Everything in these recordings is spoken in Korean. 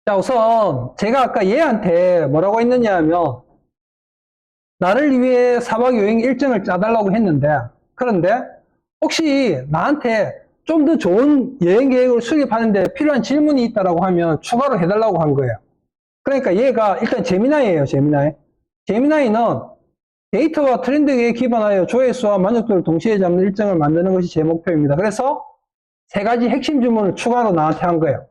자, 우선 제가 아까 얘한테 뭐라고 했느냐 하면 나를 위해 4박 여행 일정을 짜달라고 했는데 그런데 혹시 나한테 좀 더 좋은 여행 계획을 수립하는데 필요한 질문이 있다라고 하면 추가로 해달라고 한 거예요. 그러니까 얘가 일단 제미나이예요, 제미나이. 제미나이는 데이터와 트렌드에 기반하여 조회수와 만족도를 동시에 잡는 일정을 만드는 것이 제 목표입니다. 그래서 세 가지 핵심 질문을 추가로 나한테 한 거예요.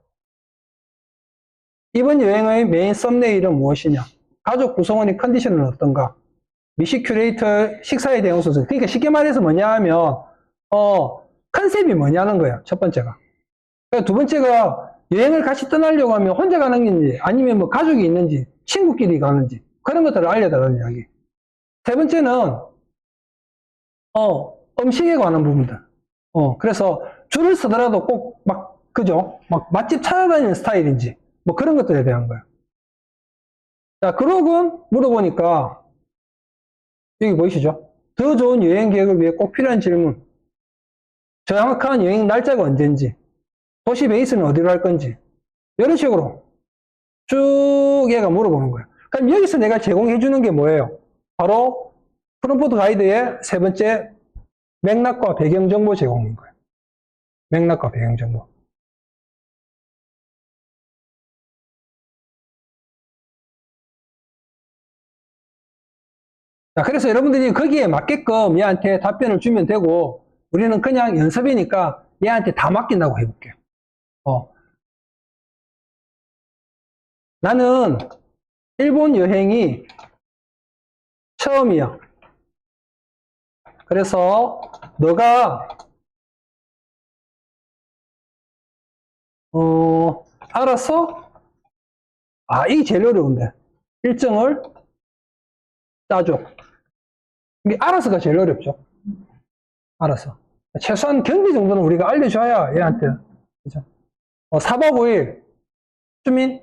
이번 여행의 메인 썸네일은 무엇이냐? 가족 구성원의 컨디션은 어떤가? 미식 큐레이터 식사에 대한 소스. 그러니까 쉽게 말해서 뭐냐 하면, 컨셉이 뭐냐는 거예요. 첫 번째가. 그러니까 두 번째가 여행을 같이 떠나려고 하면 혼자 가는 건지, 아니면 뭐 가족이 있는지, 친구끼리 가는지, 그런 것들을 알려달라는 이야기. 세 번째는, 음식에 관한 부분들. 그래서 줄을 서더라도 꼭 막, 그죠? 막 맛집 찾아다니는 스타일인지, 뭐 그런 것들에 대한 거예요. 자, 그러고 물어보니까, 여기 보이시죠? 더 좋은 여행 계획을 위해 꼭 필요한 질문. 정확한 여행 날짜가 언제인지, 도시 베이스는 어디로 할 건지, 이런 식으로 쭉 얘가 물어보는 거예요. 그럼 여기서 내가 제공해 주는 게 뭐예요? 바로 프롬프트 가이드의 세 번째 맥락과 배경 정보 제공인 거예요. 맥락과 배경 정보. 자, 그래서 여러분들이 거기에 맞게끔 얘한테 답변을 주면 되고, 우리는 그냥 연습이니까 얘한테 다 맡긴다고 해볼게요. 나는 일본 여행이 처음이야. 그래서 너가 알아서 이게 제일 어려운데 일정을 짜줘. 이게 알아서가 제일 어렵죠. 알아서 최소한 경비 정도는 우리가 알려줘야 얘한테 그죠? 4박 5일 주민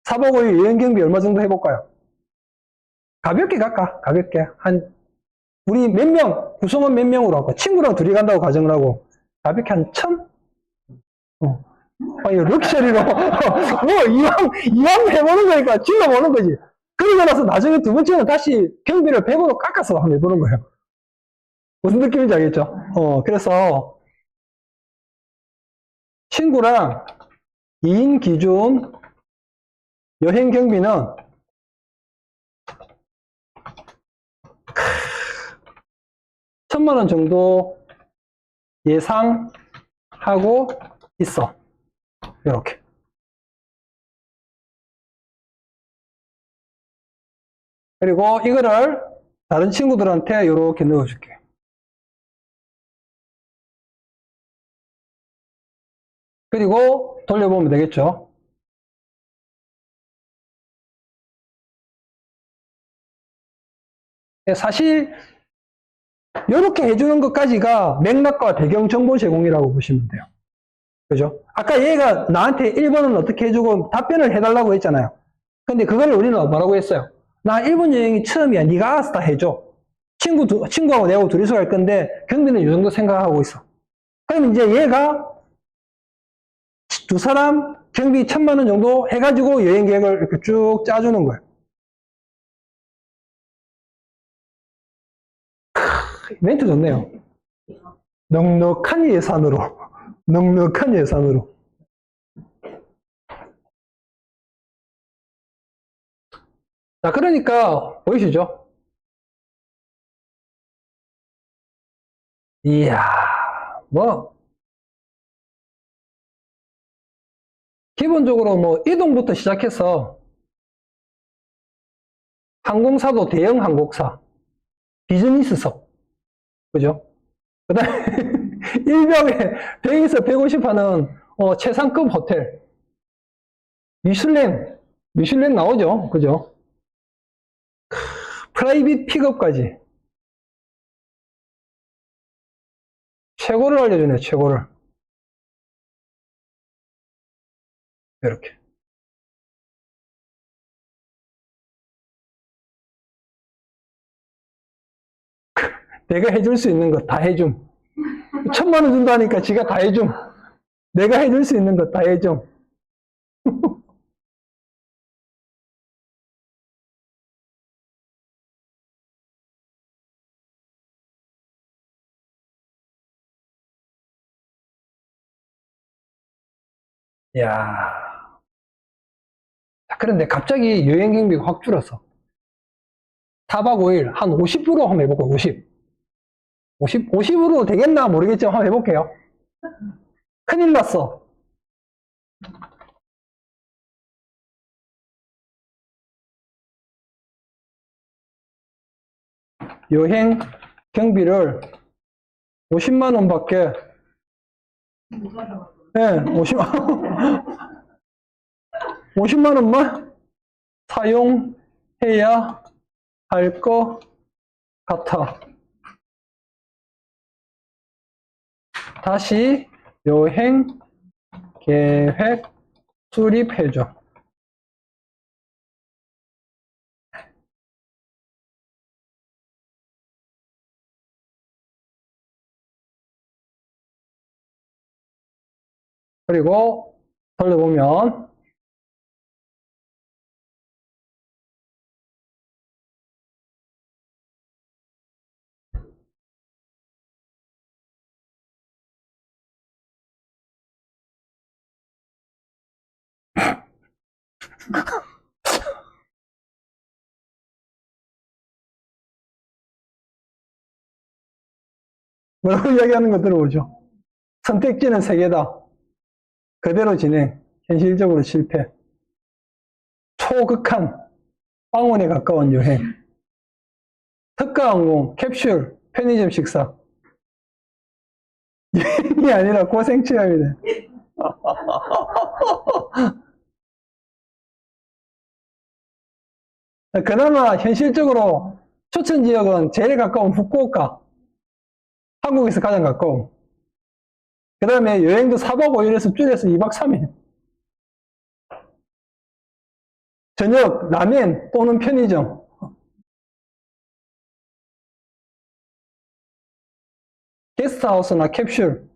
4박 5일 여행 경비 얼마 정도 해볼까요? 가볍게 갈까? 가볍게 한 우리 몇 명, 구성원 몇 명으로 하고, 친구랑 둘이 간다고 가정을 하고, 가볍게 한 1000? 이거 럭셔리로, 이왕 해보는 거니까 질러보는 거지. 그러고 나서 나중에 두 번째는 다시 경비를 100으로 깎아서 한번 해보는 거예요. 무슨 느낌인지 알겠죠? 그래서, 친구랑 2인 기준 여행 경비는 1000만 원 정도 예상하고 있어. 이렇게. 그리고 이거를 다른 친구들한테 이렇게 넣어줄게. 그리고 돌려보면 되겠죠. 사실 이렇게 해주는 것까지가 맥락과 배경 정보 제공이라고 보시면 돼요. 그죠? 아까 얘가 나한테 1번은 어떻게 해주고 답변을 해달라고 했잖아요. 근데 그걸 우리는 뭐라고 했어요? 나 일본 여행이 처음이야. 네가 알아서 다 해줘. 친구하고 내하고 둘이서 갈 건데 경비는 이 정도 생각하고 있어. 그럼 이제 얘가 두 사람 경비 1000만 원 정도 해가지고 여행 계획을 이렇게 쭉 짜주는 거예요. 멘트 좋네요. 넉넉한 예산으로. 넉넉한 예산으로. 자, 그러니까, 보이시죠? 이야, 뭐, 기본적으로 뭐, 이동부터 시작해서, 항공사도 대형 항공사, 비즈니스석, 그죠? 그 다음에, 일병에 100에서 150 하는, 최상급 호텔, 미슐랭 나오죠? 그죠? 프라이빗 픽업까지. 최고를 알려주네, 최고를. 이렇게. 내가 해줄 수 있는 거 다 해줌. 1000만 원 준다니까 지가 다 해줌. 내가 해줄 수 있는 거 다 해줌. 야. 자, 그런데 갑자기 여행 경비가 확 줄었어. 4박 5일 한 50으로 한번 해볼까요? 50. 50으로 되겠나 모르겠지만 한번 해볼게요. 큰일 났어. 여행 경비를 50만 원밖에, 네, 50만 원만 사용해야 할 것 같아. 다시 여행 계획 수립해줘. 그리고 돌려보면 뭐라고 이야기하는 거 들어보죠. 선택지는 3개다. 그대로 진행. 현실적으로 실패. 초극한 빵원에 가까운 여행. 특가항공, 캡슐, 편의점 식사. 여행이 아니라 고생체험이네. 그나마 현실적으로 추천 지역은 제일 가까운 후쿠오카. 한국에서 가장 가까운. 그 다음에 여행도 4박 5일에서 줄여서 2박 3일. 저녁 라멘 또는 편의점. 게스트하우스나 캡슐.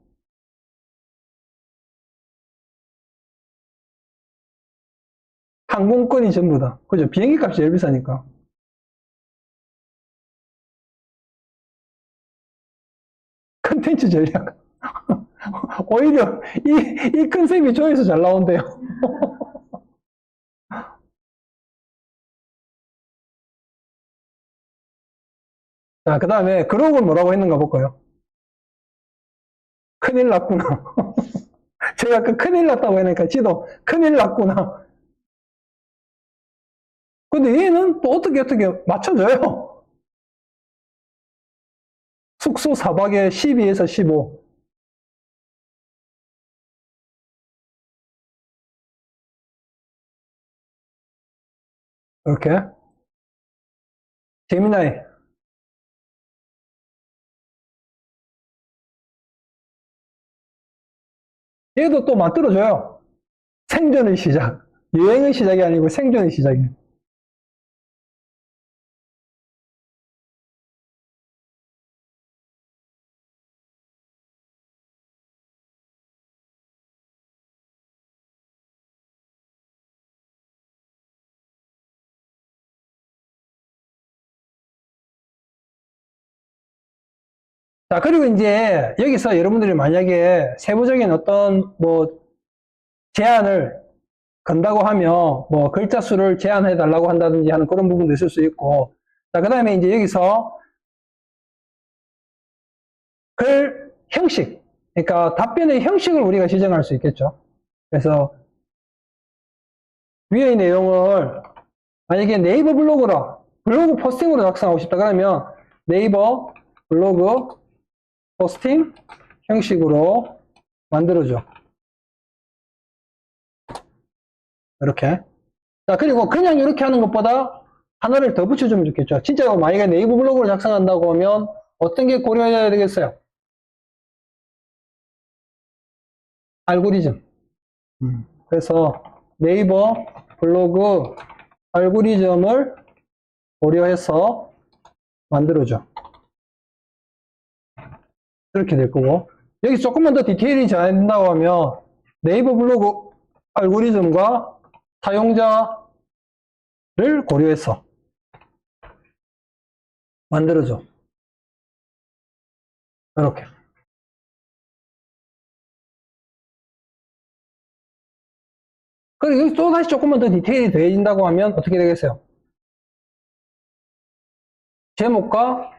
항공권이 전부다. 그죠? 비행기 값이 제일 비싸니까. 컨텐츠 전략. 오히려 이 컨셉이 조회수 잘 나온대요. 자, 그 다음에 그룹은 뭐라고 했는가 볼까요? 큰일 났구나. 제가 아까 큰일 났다고 하니까 지도 큰일 났구나. 근데 얘는 또 어떻게 맞춰줘요. 숙소 4박에 12에서 15. 이렇게. 재미나이. 얘도 또 만들어줘요. 생존의 시작. 여행의 시작이 아니고 생존의 시작이에요. 자, 그리고 이제 여기서 여러분들이 만약에 세부적인 어떤 뭐 제한을 건다고 하면 뭐 글자 수를 제한해 달라고 한다든지 하는 그런 부분도 있을 수 있고. 자, 그 다음에 이제 여기서 글 형식. 그러니까 답변의 형식을 우리가 지정할 수 있겠죠. 그래서 위의 내용을 만약에 네이버 블로그라 블로그 포스팅으로 작성하고 싶다 그러면 네이버 블로그 포스팅 형식으로 만들어줘. 이렇게. 자, 그리고 그냥 이렇게 하는 것보다 하나를 더 붙여주면 좋겠죠. 진짜 만약에 네이버 블로그를 작성한다고 하면 어떤 게 고려해야 되겠어요? 알고리즘. 그래서 네이버 블로그 알고리즘을 고려해서 만들어줘. 이렇게 될 거고. 여기 조금만 더 디테일이 잘 된다고 하면 네이버 블로그 알고리즘과 사용자를 고려해서 만들어줘. 이렇게. 그리고 여기 또 다시 조금만 더 디테일이 더해진다고 하면 어떻게 되겠어요? 제목과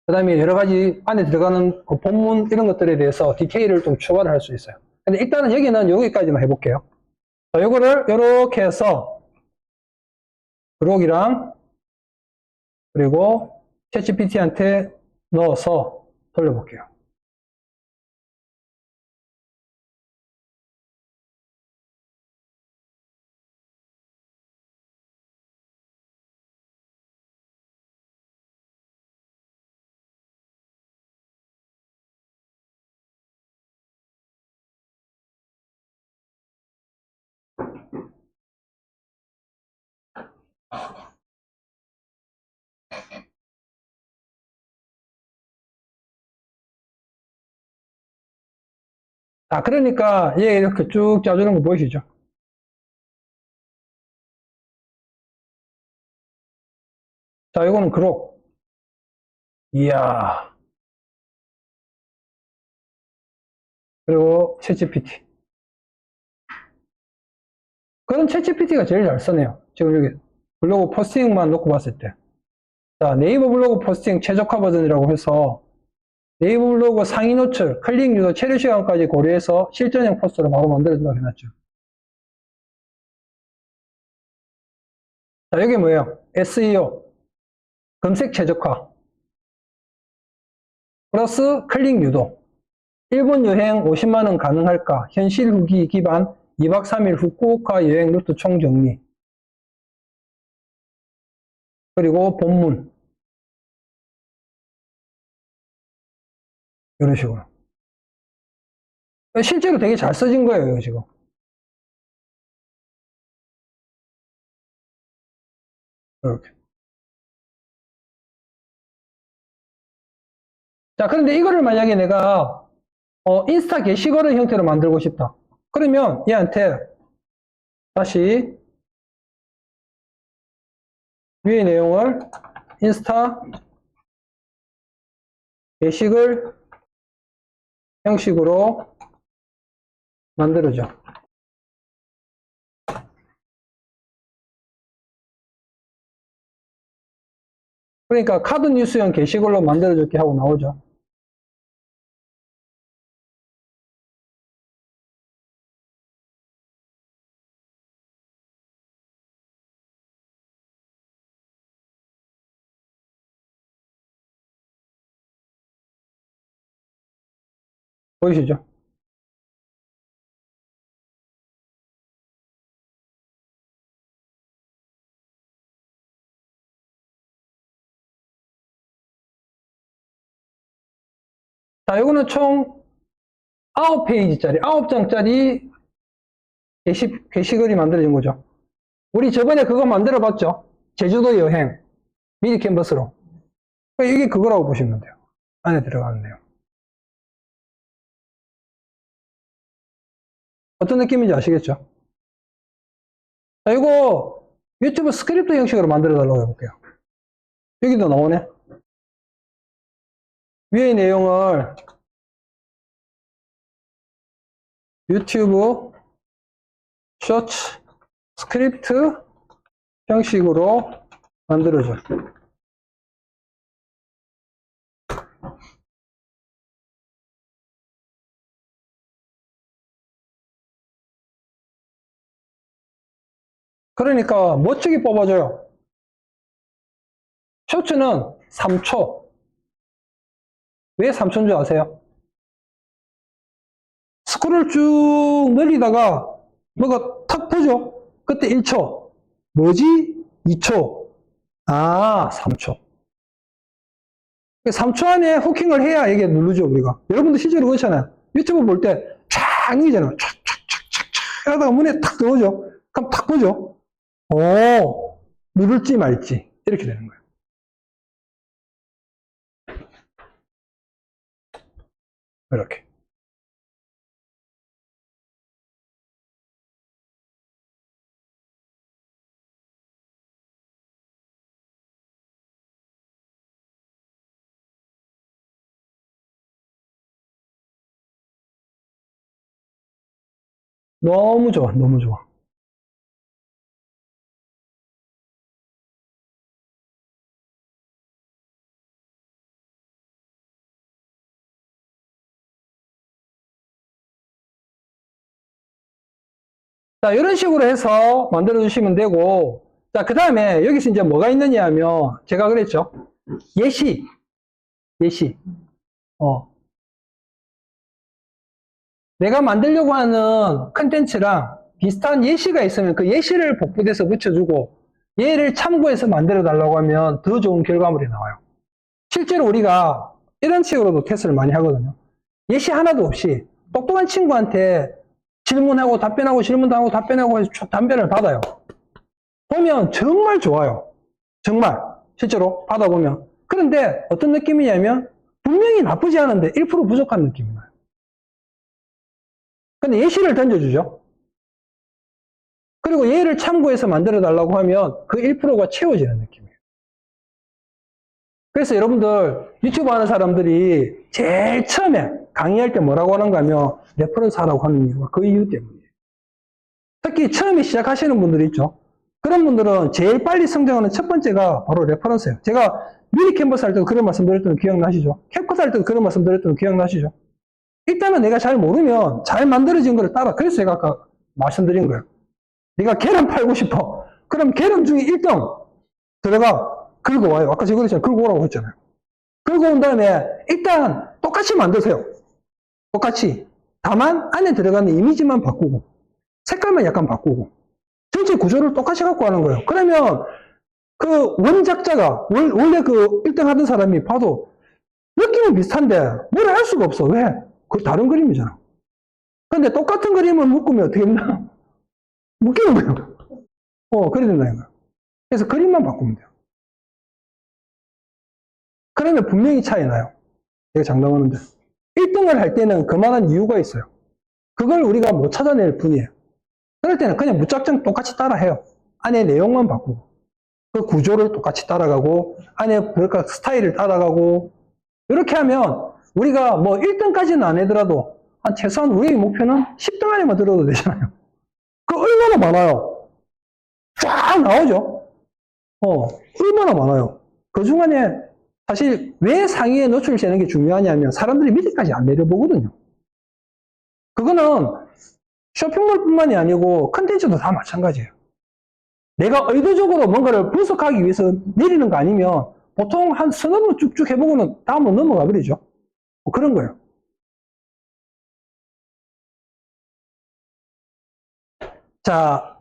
그 다음에 여러 가지 안에 들어가는 그 본문 이런 것들에 대해서 디테일을 좀 추가를 할 수 있어요. 근데 일단은 여기는 여기까지만 해볼게요. 자, 요거를 이렇게 해서 그록이랑 그리고 챗GPT한테 넣어서 돌려볼게요. 자, 그러니까 얘 이렇게 쭉 짜주는 거 보이시죠? 자, 이거는 그록. 이야. 그리고 챗GPT. 그럼 챗GPT가 제일 잘 쓰네요. 지금 여기 블로그 포스팅만 놓고 봤을 때. 자, 네이버 블로그 포스팅 최적화 버전이라고 해서 네이버 블로그 상위 노출, 클릭 유도, 체류 시간까지 고려해서 실전형 포스트로 바로 만들어준다고 해놨죠. 자, 여기 뭐예요? SEO, 검색 최적화, 플러스 클릭 유도. 일본 여행 50만원 가능할까? 현실 후기 기반 2박 3일 후쿠오카 여행 루트 총정리. 그리고 본문. 이런 식으로. 실제로 되게 잘 써진 거예요, 이거 지금. 이렇게. 자, 그런데 이거를 만약에 내가 인스타 게시글의 형태로 만들고 싶다. 그러면 얘한테 다시 위의 내용을 인스타 게시글 형식으로 만들어줘. 그러니까 카드 뉴스형 게시글로 만들어줄게 하고 나오죠. 보이시죠? 자, 이거는 총 9페이지짜리, 9장짜리 게시글이 만들어진 거죠. 우리 저번에 그거 만들어 봤죠? 제주도 여행, 미리 캔버스로. 이게 그거라고 보시면 돼요. 안에 들어가는 내용. 어떤 느낌인지 아시겠죠? 자, 이거 유튜브 스크립트 형식으로 만들어 달라고 해볼게요. 여기도 나오네. 위의 내용을 유튜브 쇼츠 스크립트 형식으로 만들어줘. 그러니까 멋지게 뽑아줘요. 쇼츠는 3초. 왜 3초인 줄 아세요? 스크롤 쭉 늘리다가 뭐가 탁 보죠? 그때 1초. 뭐지? 2초. 아, 3초. 3초 안에 후킹을 해야 이게 누르죠, 우리가. 여러분도 실제로 그렇잖아요. 유튜브 볼 때 촥 이잖아요. 촥촥촥촥 하다가 문에 탁 들어오죠. 그럼 탁 보죠. 오, 누를지 말지. 이렇게 되는 거예요. 이렇게. 너무 좋아, 너무 좋아. 자, 이런 식으로 해서 만들어 주시면 되고, 자, 그 다음에 여기서 이제 뭐가 있느냐 하면, 제가 그랬죠. 예시. 내가 만들려고 하는 컨텐츠랑 비슷한 예시가 있으면 그 예시를 복붙해서 붙여주고, 얘를 참고해서 만들어 달라고 하면 더 좋은 결과물이 나와요. 실제로 우리가 이런 식으로도 테스트를 많이 하거든요. 예시 하나도 없이 똑똑한 친구한테 질문하고 답변하고 질문하고 답변하고 해서 답변을 받아요. 보면 정말 좋아요. 정말 실제로 받아보면. 그런데 어떤 느낌이냐면 분명히 나쁘지 않은데 1% 부족한 느낌이 나요. 근데 예시를 던져주죠. 그리고 얘를 참고해서 만들어 달라고 하면 그 1%가 채워지는 느낌이에요. 그래서 여러분들 유튜브 하는 사람들이 제일 처음에 강의할 때 뭐라고 하는가 하면 레퍼런스 하라고 하는 이유가 그 이유 때문이에요. 특히 처음에 시작하시는 분들이 있죠. 그런 분들은 제일 빨리 성장하는 첫 번째가 바로 레퍼런스예요. 제가 미니 캔버스 할 때도 그런 말씀 드렸던 거 기억나시죠? 캡컷 할 때도 그런 말씀 드렸던 거 기억나시죠? 일단은 내가 잘 모르면 잘 만들어진 거를 따라. 그래서 제가 아까 말씀드린 거예요. 네가 계란 팔고 싶어. 그럼 계란 중에 1등 들어가 긁어와요. 아까 제가 그랬잖아요. 긁어오라고 했잖아요. 긁어온 다음에 일단 똑같이 만드세요. 똑같이. 다만 안에 들어가는 이미지만 바꾸고 색깔만 약간 바꾸고 전체 구조를 똑같이 갖고 하는 거예요. 그러면 그 원작자가 원래 그 1등 하던 사람이 봐도 느낌은 비슷한데 뭐라 할 수가 없어. 왜? 그 다른 그림이잖아. 근데 똑같은 그림을 묶으면 어떻게 됩니까? 묶이는 거예요. 그래야 된다는 거예요. 그래서 그림만 바꾸면 돼요. 그러면 분명히 차이 나요. 제가 장담하는데. 1등을 할 때는 그만한 이유가 있어요. 그걸 우리가 못 찾아낼 뿐이에요. 그럴 때는 그냥 무작정 똑같이 따라 해요. 안에 내용만 바꾸고. 그 구조를 똑같이 따라가고, 안에 그러니까 스타일을 따라가고, 이렇게 하면 우리가 뭐 1등까지는 안 하더라도, 한 최소한 우리의 목표는 10등 안에만 들어도 되잖아요. 그 얼마나 많아요? 쫙 나오죠? 얼마나 많아요? 그 중간에 사실 왜 상위에 노출되는 게 중요하냐면 사람들이 밑에까지 안 내려보거든요. 그거는 쇼핑몰뿐만이 아니고 컨텐츠도 다 마찬가지예요. 내가 의도적으로 뭔가를 분석하기 위해서 내리는 거 아니면 보통 한 서너 번 쭉쭉 해보고는 다음으로 넘어가 버리죠. 뭐 그런 거예요. 자,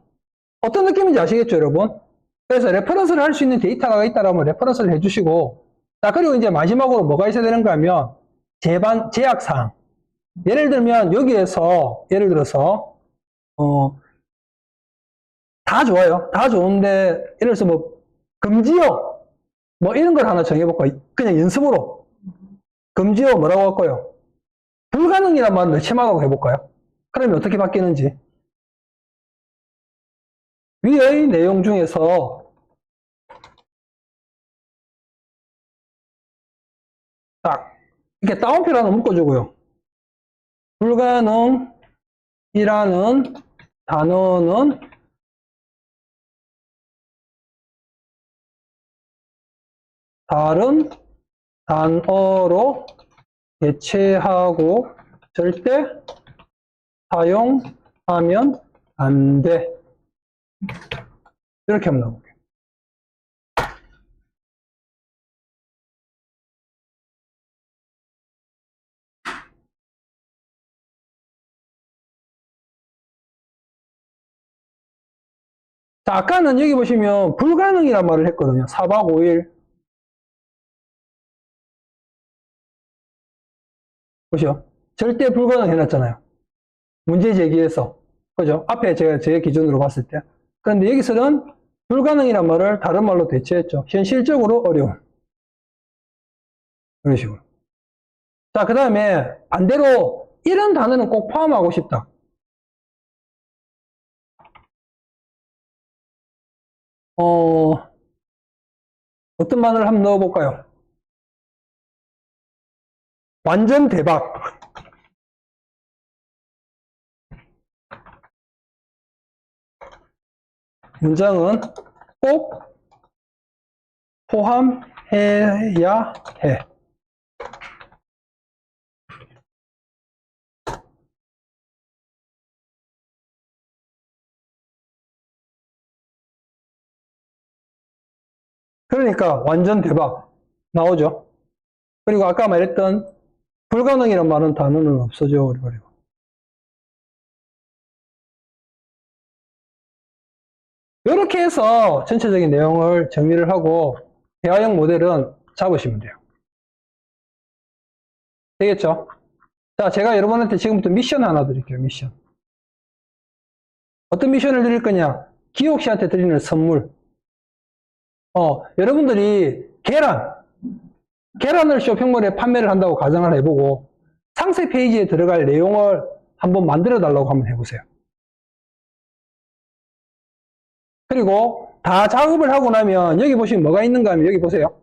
어떤 느낌인지 아시겠죠, 여러분? 그래서 레퍼런스를 할 수 있는 데이터가 있다라면 레퍼런스를 해주시고, 자, 그리고 이제 마지막으로 뭐가 있어야 되는가 하면 제약사항. 예를 들면 여기에서 예를 들어서 다 좋아요. 다 좋은데 예를 들어서 뭐 금지어 뭐 이런 걸 하나 정해볼까요? 그냥 연습으로 금지어 뭐라고 할까요? 불가능이란 말을 넣지마라고 해볼까요? 그러면 어떻게 바뀌는지 위의 내용 중에서 딱 이렇게 따옴표를 하나 묶어주고요. 불가능이라는 단어는 다른 단어로 대체하고 절대 사용하면 안 돼. 이렇게 한번 넣어볼게요. 자, 아까는 여기 보시면 불가능이란 말을 했거든요. 4박 5일. 보시죠. 절대 불가능 해놨잖아요. 문제 제기해서. 그죠? 앞에 제가 제 기준으로 봤을 때. 그런데 여기서는 불가능이란 말을 다른 말로 대체했죠. 현실적으로 어려운. 이런 식으로. 자, 그 다음에 반대로 이런 단어는 꼭 포함하고 싶다. 어떤 말을 한번 넣어볼까요? 완전 대박. 문장은 꼭 포함해야 해. 그러니까 완전 대박 나오죠. 그리고 아까 말했던 불가능이란 말은 단어는 없어져 버리고. 이렇게 해서 전체적인 내용을 정리를 하고 대화형 모델은 잡으시면 돼요. 되겠죠? 자, 제가 여러분한테 지금부터 미션 하나 드릴게요. 미션. 어떤 미션을 드릴 거냐? 기옥 씨한테 드리는 선물. 여러분들이 계란을 쇼핑몰에 판매를 한다고 가정을 해보고 상세 페이지에 들어갈 내용을 한번 만들어 달라고 한번 해보세요. 그리고 다 작업을 하고 나면 여기 보시면 뭐가 있는가 하면 여기 보세요.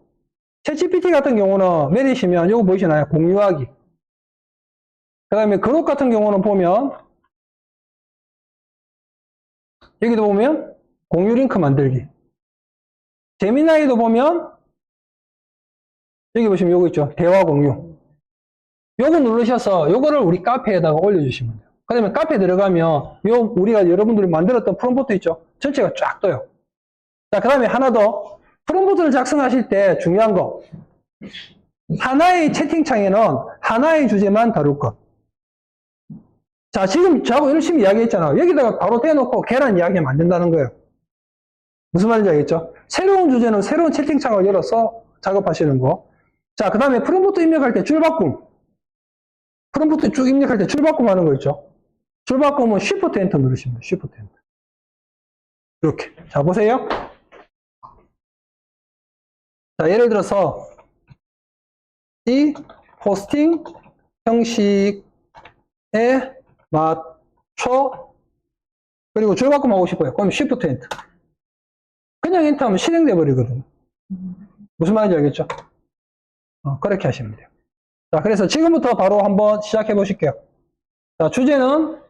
챗GPT 같은 경우는 내리시면 요거 보이시나요? 공유하기. 그 다음에 그룹 같은 경우는 보면 여기도 보면 공유 링크 만들기. 제미나이도 보면 여기 보시면 요거 있죠. 대화 공유. 요거 누르셔서 요거를 우리 카페에다가 올려주시면 돼요. 그 다음에 카페에 들어가면 우리가 여러분들이 만들었던 프롬프트 있죠. 전체가 쫙 떠요. 자, 그 다음에 하나 더. 프롬프트를 작성하실 때 중요한 거. 하나의 채팅창에는 하나의 주제만 다룰 것. 자, 지금 저하고 열심히 이야기했잖아요. 여기다가 바로 대놓고 계란 이야기하면 안 된다는 거예요. 무슨 말인지 알겠죠? 새로운 주제는 새로운 채팅창을 열어서 작업하시는 거. 자, 그 다음에 프롬프트 입력할 때 줄바꿈. 프롬프트 쭉 입력할 때 줄바꿈 하는 거 있죠? 줄바꿈은 Shift Enter 누르시면 돼요. Shift Enter. 이렇게. 자, 보세요. 자, 예를 들어서 이 포스팅 형식에 맞춰 그리고 줄바꿈 하고 싶어요. 그럼 Shift Enter. 그냥 엔터하면 실행돼 버리거든요. 무슨 말인지 알겠죠? 그렇게 하시면 돼요. 자, 그래서 지금부터 바로 한번 시작해 보실게요. 자, 주제는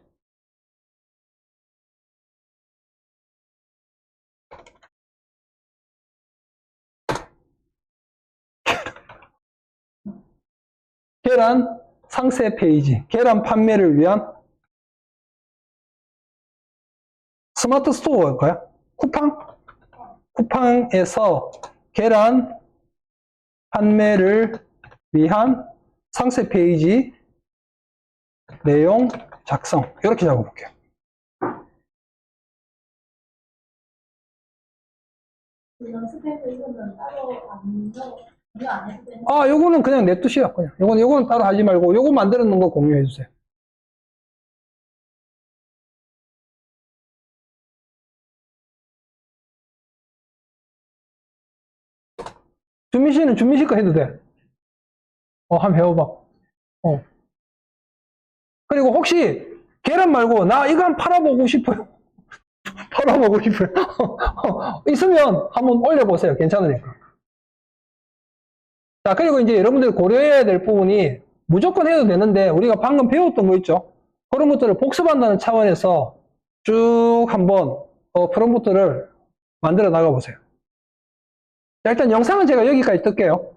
계란 상세 페이지, 계란 판매를 위한 스마트 스토어일까요? 쿠팡에서 계란 판매를 위한 상세 페이지 내용 작성. 이렇게 잡아볼게요. 연습해서 이거는 따로 안 해도 되는 요거는 그냥 냅두시요. 그냥. 요거는 따로 하지 말고, 요거 만들어 놓은 거 공유해 주세요. 준미 씨는 준미 씨 거 해도 돼. 한번 해봐봐. 그리고 혹시 계란 말고 나 이거 한번 팔아보고 싶어요. 팔아보고 싶어요. 있으면 한번 올려보세요. 괜찮으니까. 자, 그리고 이제 여러분들이 고려해야 될 부분이 무조건 해도 되는데 우리가 방금 배웠던 거 있죠? 그런 것들을 복습한다는 차원에서 쭉 한번 프롬프트를 만들어 나가 보세요. 자, 일단 영상은 제가 여기까지 뜰게요.